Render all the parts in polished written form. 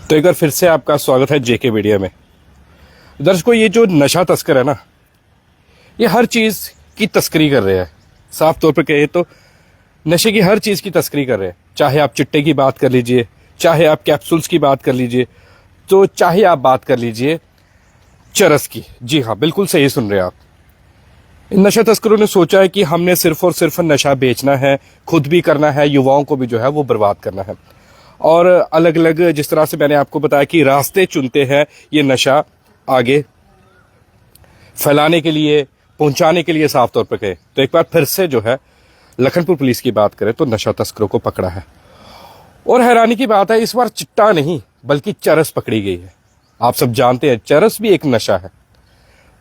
तो एक बार फिर से आपका स्वागत है जेके मीडिया में। दर्शकों, ये जो नशा तस्कर है ना, ये हर चीज की तस्करी कर रहे हैं। साफ तौर पर कहे तो नशे की हर चीज की तस्करी कर रहे हैं। चाहे आप चिट्टे की बात कर लीजिए, चाहे आप कैप्सूल्स की बात कर लीजिए, तो चाहे आप बात कर लीजिए चरस की। जी हाँ, बिल्कुल सही सुन रहे हैं आप। इन नशा तस्करों ने सोचा है कि हमने सिर्फ और सिर्फ नशा बेचना है, खुद भी करना है, युवाओं को भी जो है वो बर्बाद करना है। और अलग अलग, जिस तरह से मैंने आपको बताया कि रास्ते चुनते हैं ये नशा आगे फैलाने के लिए, पहुंचाने के लिए। साफ तौर पर कहे तो एक बार फिर से जो है लखनपुर पुलिस की बात करें तो नशा तस्करों को पकड़ा है। और हैरानी की बात है, इस बार चिट्टा नहीं बल्कि चरस पकड़ी गई है। आप सब जानते हैं चरस भी एक नशा है।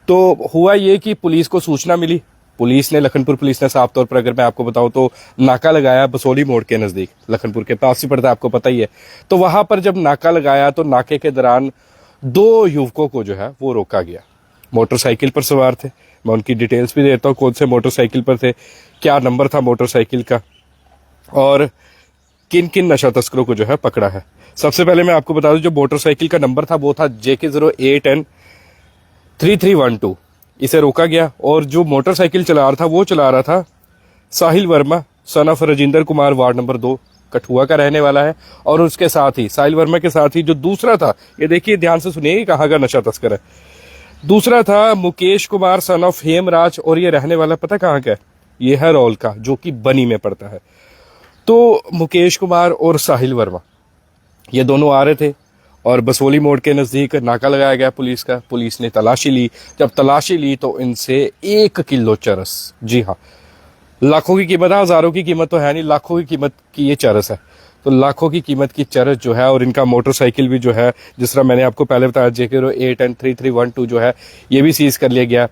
तो हुआ ये कि पुलिस को सूचना मिली। पुलिस ने, लखनपुर पुलिस ने साफ तौर पर अगर मैं आपको बताऊं तो नाका लगाया बसोली मोड़ के नजदीक, लखनपुर के पास ही पड़ता है, आपको पता ही है। तो वहां पर जब नाका लगाया तो नाके के दौरान दो युवकों को जो है वो रोका गया। मोटरसाइकिल पर सवार थे। मैं उनकी डिटेल्स भी देता हूँ, कौन से मोटरसाइकिल पर थे, क्या नंबर था मोटरसाइकिल का, और किन किन नशा तस्करों को जो है पकड़ा है। सबसे पहले मैं आपको बता दूं, जो मोटरसाइकिल का नंबर था वो था JK08N3312। इसे रोका गया और जो मोटरसाइकिल चला रहा था वो चला रहा था Sahil Verma, son of Rajendra Kumar, ward number 2 Kathua का रहने वाला है। और उसके साथ ही साहिल वर्मा के साथ ही जो दूसरा था, ये देखिए ध्यान से सुनिए कहाँ का नशा तस्कर है। दूसरा था मुकेश कुमार, सन ऑफ हेमराज, और ये रहने वाला पता कहाँ का है, ये है रौल का, जो कि बनी में पड़ता है। तो मुकेश कुमार और साहिल वर्मा ये दोनों आ रहे थे और बसोली मोड़ के नज़दीक नाका लगाया गया पुलिस का। पुलिस ने तलाशी ली। जब तलाशी ली तो इनसे 1 किलो चरस, जी हाँ, लाखों की कीमत है, हज़ारों की कीमत तो है नहीं, लाखों की कीमत की ये चरस है। तो लाखों की कीमत की चरस जो है, और इनका मोटरसाइकिल भी जो है, जिस तरह मैंने आपको पहले बताया, JK08N3312 जो है, ये भी सीज कर लिया गया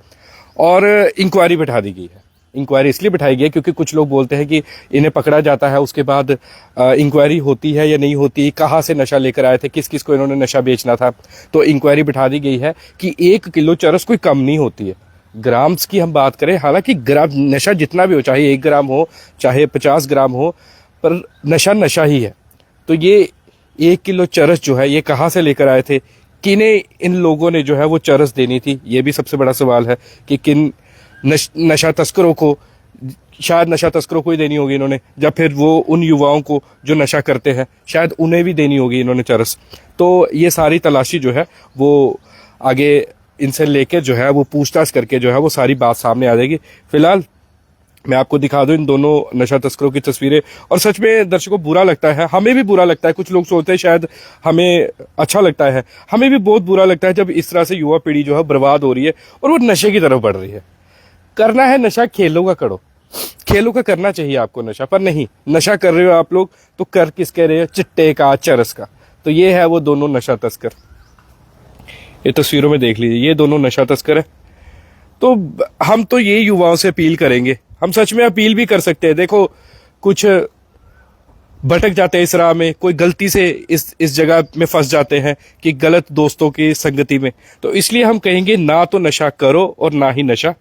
और इंक्वायरी बैठा दी गई है। इंक्वायरी इसलिए बिठाई गई है क्योंकि कुछ लोग बोलते हैं कि इन्हें पकड़ा जाता है, उसके बाद इंक्वायरी होती है या नहीं होती, कहाँ से नशा लेकर आए थे, किस किस को इन्होंने नशा बेचना था। तो इंक्वायरी बिठा दी गई है कि 1 किलो चरस कोई कम नहीं होती है। ग्राम्स की हम बात करें, हालांकि ग्राम नशा जितना भी हो, चाहे 1 ग्राम हो चाहे 50 ग्राम हो, पर नशा नशा ही है। तो ये 1 किलो चरस जो है ये कहाँ से लेकर आए थे, किन्हें इन लोगों ने जो है वो चरस देनी थी, ये भी सबसे बड़ा सवाल है कि किन नशा तस्करों को, शायद नशा तस्करों को ही देनी होगी इन्होंने, या फिर वो उन युवाओं को जो नशा करते हैं शायद उन्हें भी देनी होगी इन्होंने चरस। तो ये सारी तलाशी जो है वो आगे इनसे लेके जो है वो पूछताछ करके जो है वो सारी बात सामने आ जाएगी। फिलहाल मैं आपको दिखा दूं इन दोनों नशा तस्करों की तस्वीरें। और सच में दर्शकों बुरा लगता है, हमें भी बुरा लगता है। कुछ लोग सोचते हैं शायद हमें अच्छा लगता है, हमें भी बहुत बुरा लगता है जब इस तरह से युवा पीढ़ी जो है बर्बाद हो रही है और वो नशे की तरफ बढ़ रही है। करना है नशा, खेलों का करो, खेलों का करना चाहिए आपको नशा, पर नहीं, नशा कर रहे हो आप लोग तो कर किसके रहे हो, चिट्टे का, चरस का। तो ये है वो दोनों नशा तस्कर, ये तस्वीरों में देख लीजिए, ये दोनों नशा तस्कर है। तो हम तो ये युवाओं से अपील करेंगे, हम सच में अपील भी कर सकते हैं। देखो, कुछ भटक जाते हैं इस राह में, कोई गलती से इस जगह में फंस जाते हैं कि गलत दोस्तों की संगति में। तो इसलिए हम कहेंगे ना तो नशा करो और ना ही नशा